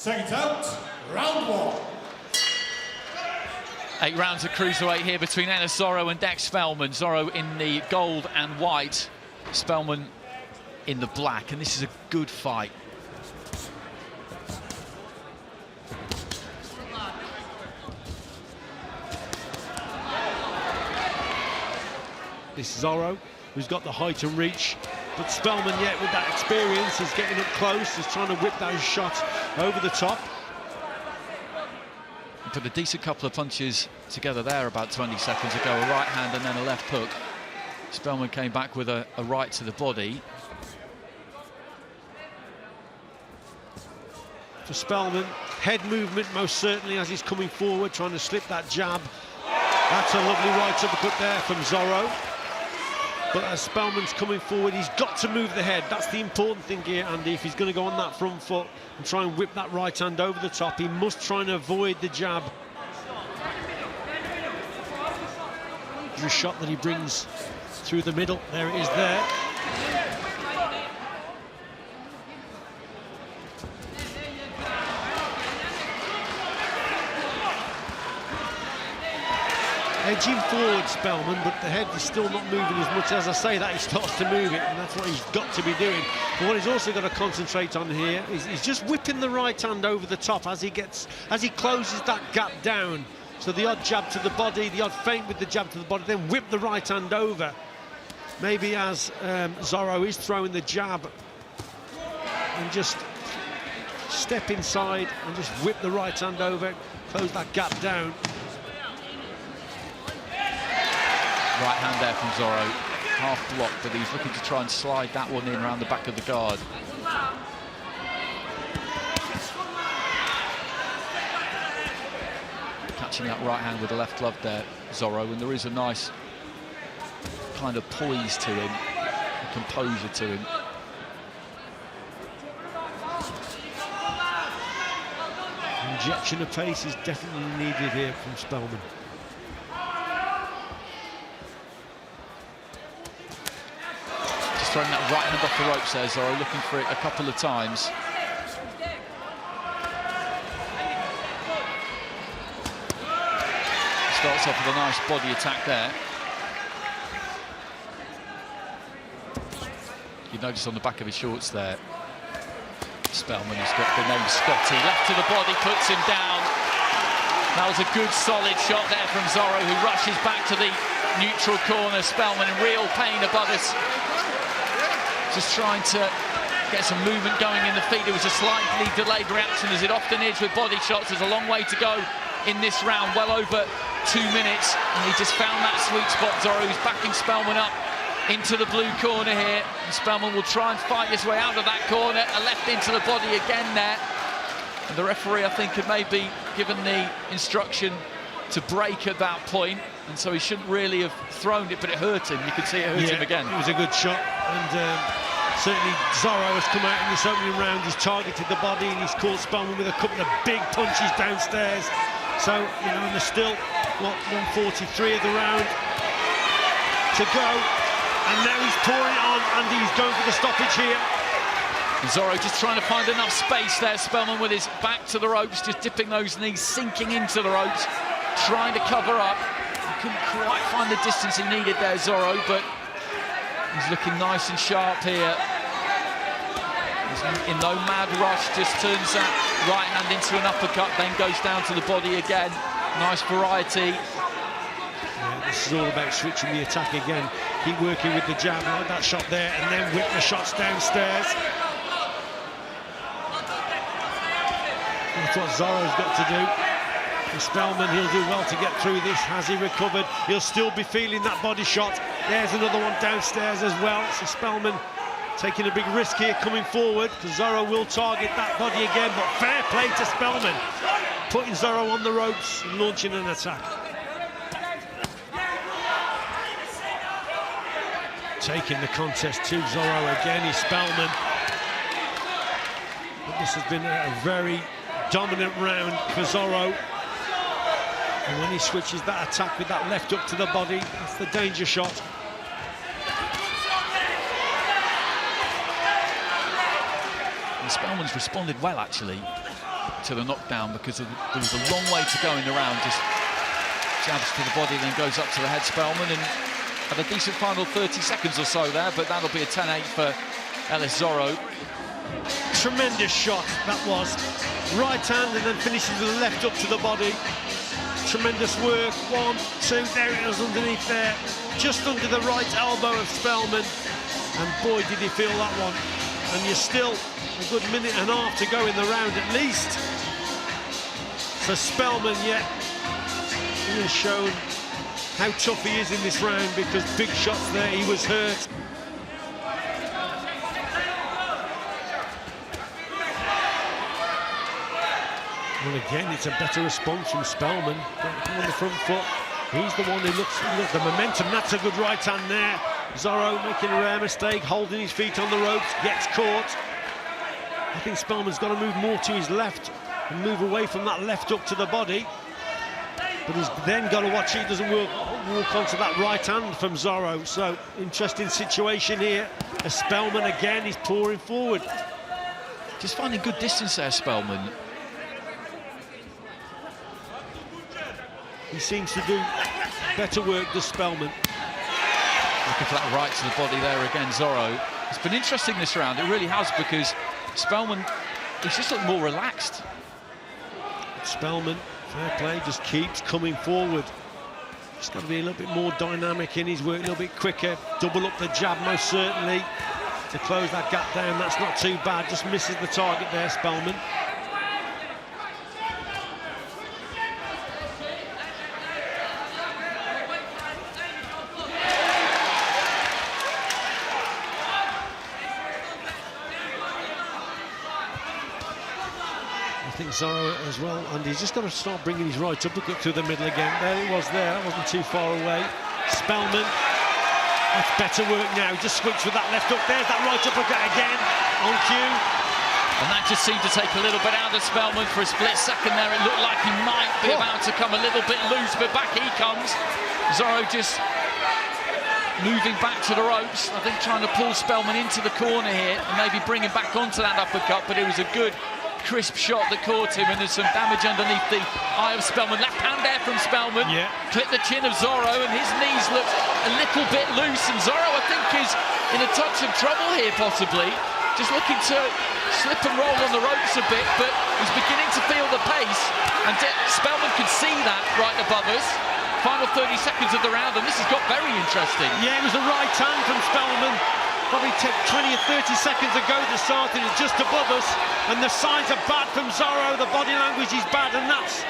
Second out, round one. 8 rounds of cruiserweight here between Ellis Zorro and Dec Spelman. Zorro in the gold and white, Spelman in the black, and this is a good fight. This is Zorro, who's got the height and reach, but Spelman, yet with that experience, is getting up close, is trying to whip those shots over the top. Put a decent couple of punches together there about 20 seconds ago, a right hand and then a left hook. Spelman came back with a right to the body. For Spelman, head movement most certainly as he's coming forward, trying to slip that jab. That's a lovely right uppercut there from Zorro. But as Spelman's coming forward, he's got to move the head. That's the important thing here, Andy. If he's going to go on that front foot and try and whip that right hand over the top, he must try and avoid the jab. The shot that he brings through the middle, there it is there. Edging forward, Spelman, but the head is still not moving as much. As I say that, he starts to move it, and that's what he's got to be doing. But what he's also got to concentrate on here is he's just whipping the right hand over the top as he closes that gap down. So the odd jab to the body, the odd feint with the jab to the body, then whip the right hand over. Maybe as Zorro is throwing the jab, and just step inside and just whip the right hand over, close that gap down. Right hand there from Zorro, half blocked, but he's looking to try and slide that one in around the back of the guard. Catching that right hand with the left glove there, Zorro, and there is a nice kind of poise to him, a composure to him. Injection of pace is definitely needed here from Spelman. Throwing that right hand off the ropes there, Zorro, looking for it a couple of times. Starts off with a nice body attack there. You notice on the back of his shorts there, Spelman has got the name Scotty. Left to the body, puts him down. That was a good solid shot there from Zorro, who rushes back to the neutral corner. Spelman in real pain above us. Just trying to get some movement going in the feet. It was a slightly delayed reaction, as it often is with body shots. There's a long way to go in this round, well over 2 minutes, and he just found that sweet spot. Zorro, who's backing Spelman up into the blue corner here, and Spelman will try and fight his way out of that corner. A left into the body again there, and the referee, I think, had maybe given the instruction to break at that point, and so he shouldn't really have thrown it, but it hurt him. You could see it hurt him again. It was a good shot, and certainly Zorro has come out in this opening round. He's targeted the body, and he's caught Spelman with a couple of big punches downstairs. So, you know, and there's still, what, 1:43 of the round to go, and now he's pouring it on, and he's going for the stoppage here. Zorro just trying to find enough space there. Spelman with his back to the ropes, just dipping those knees, sinking into the ropes, trying to cover up. He couldn't quite find the distance he needed there, Zorro, but he's looking nice and sharp here. He's in no mad rush, just turns that right hand into an uppercut, then goes down to the body again. Nice variety. Yeah, this is all about switching the attack again. Keep working with the jab, like that shot there, and then whip the shots downstairs. That's what Zorro's got to do. For Spelman, he'll do well to get through this. Has he recovered? He'll still be feeling that body shot. There's another one downstairs as well. So Spelman taking a big risk here coming forward, because Zorro will target that body again, but fair play to Spelman, putting Zorro on the ropes and launching an attack. Taking the contest to Zorro again is Spelman. But this has been a very dominant round for Zorro. And when he switches that attack with that left up to the body, that's the danger shot. And Spelman's responded well, actually. to the knockdown because there was a long way to go in the round. Just jabs to the body, then goes up to the head, Spelman, and had a decent final 30 seconds or so there, but that'll be a 10-8 for Ellis Zorro. Tremendous shot that was. Right hand and then finishes with the left up to the body. Tremendous work. 1, 2, there it is underneath there. Just under the right elbow of Spelman. And boy, did he feel that one. And you're still a good minute and a half to go in the round at least. So Spelman, yeah, he has shown how tough he is in this round, because big shots there, he was hurt. Well, again, it's a better response from Spelman. On the front foot, he's the one who looks the momentum. That's a good right hand there. Zorro making a rare mistake, holding his feet on the ropes, gets caught. I think Spelman's got to move more to his left and move away from that left up to the body. But he's then got to watch he doesn't walk onto that right hand from Zorro. So, interesting situation here. As Spelman again, he's pouring forward. Just finding good distance there, Spelman. He seems to do better work than Spelman. Looking for that right to the body there again, Zorro. It's been interesting this round, it really has, because Spelman, he's just looked more relaxed. Spelman, fair play, just keeps coming forward. Just got to be a little bit more dynamic in his work, a little bit quicker. Double up the jab, most certainly, to close that gap down. That's not too bad, just misses the target there, Spelman. I think Zorro as well, and he's just got to start bringing his right uppercut through the middle again. There it was there, that wasn't too far away. Spelman, that's better work now, just switched with that left hook. There's that right uppercut again, on cue. And that just seemed to take a little bit out of Spelman for a split second there. It looked like he might be about to come a little bit loose, but back he comes. Zorro just moving back to the ropes, I think trying to pull Spelman into the corner here and maybe bring him back onto that uppercut, but it was a good crisp shot that caught him, and there's some damage underneath the eye of Spelman. Left hand there from Spelman, clipped the chin of Zorro, and his knees looked a little bit loose, and Zorro, I think, is in a touch of trouble here, possibly. Just looking to slip and roll on the ropes a bit, but he's beginning to feel the pace, and Spelman could see that right above us. Final 30 seconds of the round, and this has got very interesting. Yeah, it was the right hand from Spelman. Probably 20 or 30 seconds ago that started it just above us, and the signs are bad from Zorro, the body language is bad, and that's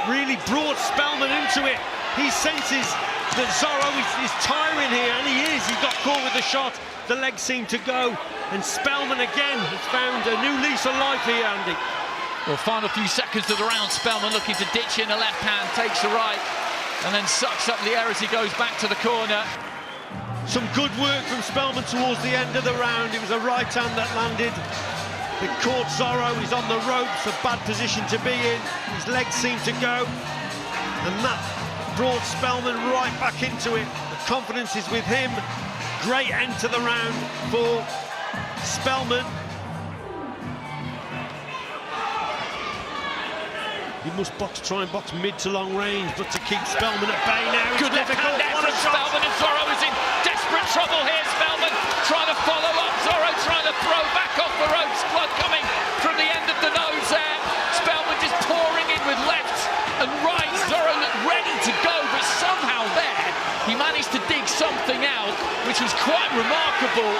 really brought Spelman into it. He senses that Zorro is tiring here, and he is. He got caught with the shot, the legs seem to go, and Spelman again has found a new lease of life here, Andy. Well, final few seconds of the round, Spelman looking to ditch in the left hand, takes the right, and then sucks up the air as he goes back to the corner. Some good work from Spelman towards the end of the round. It was a right hand that landed. It caught Zorro, he's on the ropes, a bad position to be in. His legs seem to go, and that brought Spelman right back into it. The confidence is with him. Great end to the round for Spelman. He must try and box mid to long range, but to keep Spelman at bay now. Good left hand there from Spelman, and Zorro is in desperate trouble here. Spelman trying to follow up, Zorro trying to throw back off the ropes. Blood coming from the end of the nose there. Spelman just pouring in with lefts and rights. Zorro looked ready to go, but somehow there he managed to dig something out, which was quite remarkable.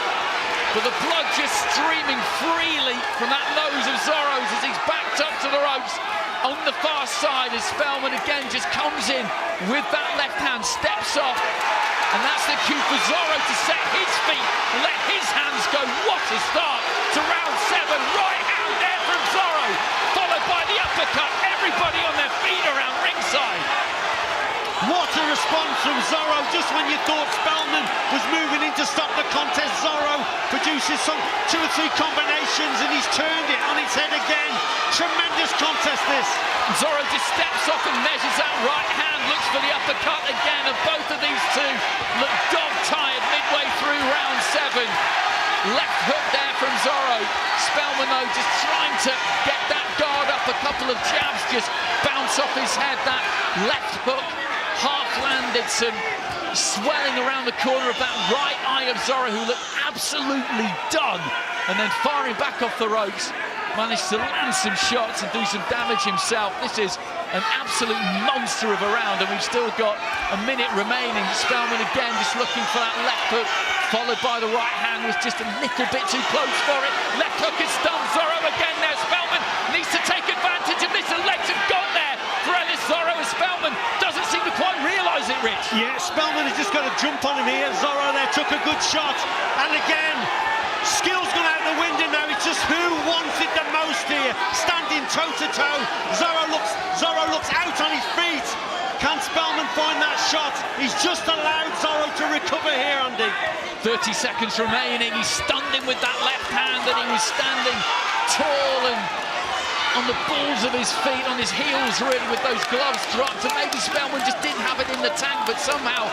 But the blood just streaming freely from that nose of Zorro's as he's backed up to the ropes. On the far side, as Spelman again just comes in with that left hand, steps off, and that's the cue for Zorro to set his feet and let his hands go. What a start to round 7. Right hand there from Zorro, followed by the uppercut. Everybody on their feet around ringside. What a response from Zorro. Just when you thought Spelman was moving in to stop the contest, Zorro produces some 2 or 3 combinations, and he's turned it on its head again. Tremendous contest this. Zorro just steps off and measures that right hand, looks for the uppercut again, and both of these two look dog-tired midway through round 7. Left hook there from Zorro. Spelman, though, just trying to get that guard up a a couple of jabs just bounce off his head. That left hook half landed, some swelling around the corner of that right eye of Zorro, who looked absolutely done, and then firing back off the ropes, managed to land some shots and do some damage himself. This is an absolute monster of a round, and we've still got a minute remaining. Spelman again just looking for that left hook, followed by the right hand, was just a little bit too close for it. Left hook is stunned Zorro again now. Spelman needs to take advantage of this. The legs have gone there for Ellis Zorro, and Spelman doesn't seem to quite realise it, Rich. Yeah, Spelman has just got to jump on him here. Zorro there took a good shot, and again, skill's gone out the window now. It's just who wants it the most here. Standing toe-to-toe. Zorro looks out on his feet. Can Spelman find that shot? He's just allowed Zorro to recover here, Andy. 30 seconds remaining. He stunned him with that left hand, and he was standing tall and on the balls of his feet, on his heels really, with those gloves dropped, and maybe Spelman just didn't have it in the tank, but somehow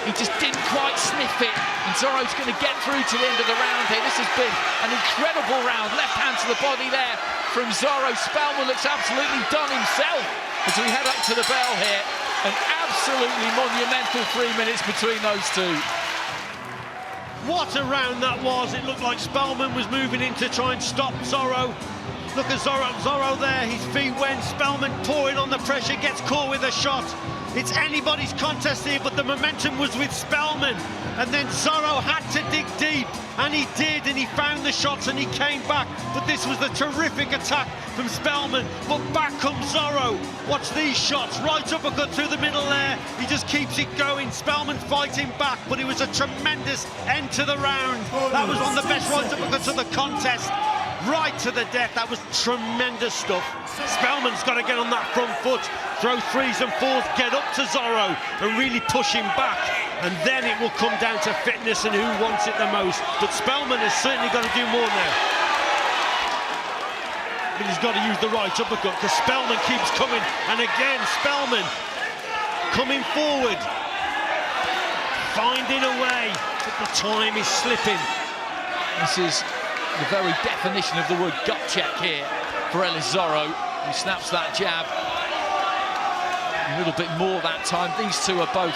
he just didn't quite sniff it, and Zorro's going to get through to the end of the round here. This has been an incredible round. Left hand to the body there from Zorro. Spelman looks absolutely done himself as we head up to the bell here. An absolutely monumental 3 minutes between those two. What a round that was. It looked like Spelman was moving in to try and stop Zorro. Look at Zorro there, his feet went. Spelman pouring on the pressure, gets caught with a shot. It's anybody's contest here, but the momentum was with Spelman. And then Zorro had to dig deep, and he did, and he found the shots and he came back. But this was a terrific attack from Spelman. But back comes Zorro. Watch these shots, right uppercut through the middle there. He just keeps it going. Spelman fighting back, but it was a tremendous end to the round. That was one of the best right uppercuts of the contest. Right to the death. That was tremendous stuff. Spelman's got to get on that front foot, throw threes and fours, get up to Zorro and really push him back, and then it will come down to fitness and who wants it the most. But Spelman has certainly got to do more now. But he's got to use the right uppercut, because Spelman keeps coming, and again Spelman coming forward, finding a way, but the time is slipping. This is the very definition of the word gut check here for Ellis Zorro. He snaps that jab. A little bit more that time. These two are both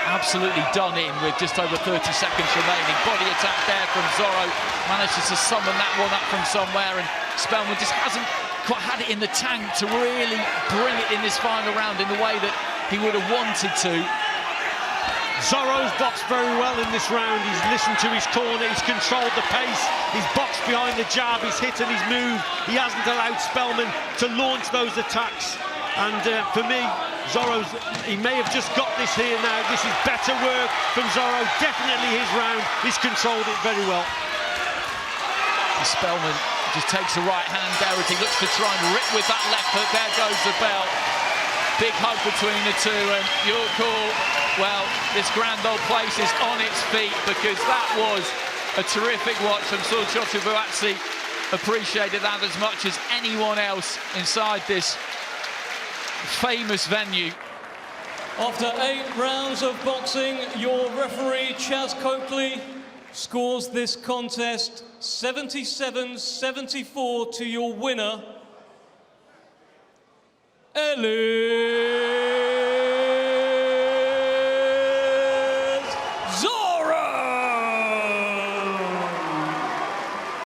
absolutely done in with just over 30 seconds remaining. Body attack there from Zorro. Manages to summon that one up from somewhere, and Spelman just hasn't quite had it in the tank to really bring it in this final round in the way that he would have wanted to. Zorro's boxed very well in this round. He's listened to his corner, he's controlled the pace, he's boxed behind the jab, he's hit and he's moved. He hasn't allowed Spelman to launch those attacks. And for me, he may have just got this here now. This is better work from Zorro, definitely his round. He's controlled it very well. Spelman just takes the right hand there as he looks to try and rip with that left hook. There goes the bell. Big hug between the two, and your call. Well, this grand old place is on its feet, because that was a terrific watch. I'm sure Shotu Buatsi appreciated that as much as anyone else inside this famous venue. After 8 rounds of boxing, your referee, Chaz Coakley, scores this contest 77-74 to your winner, Ellis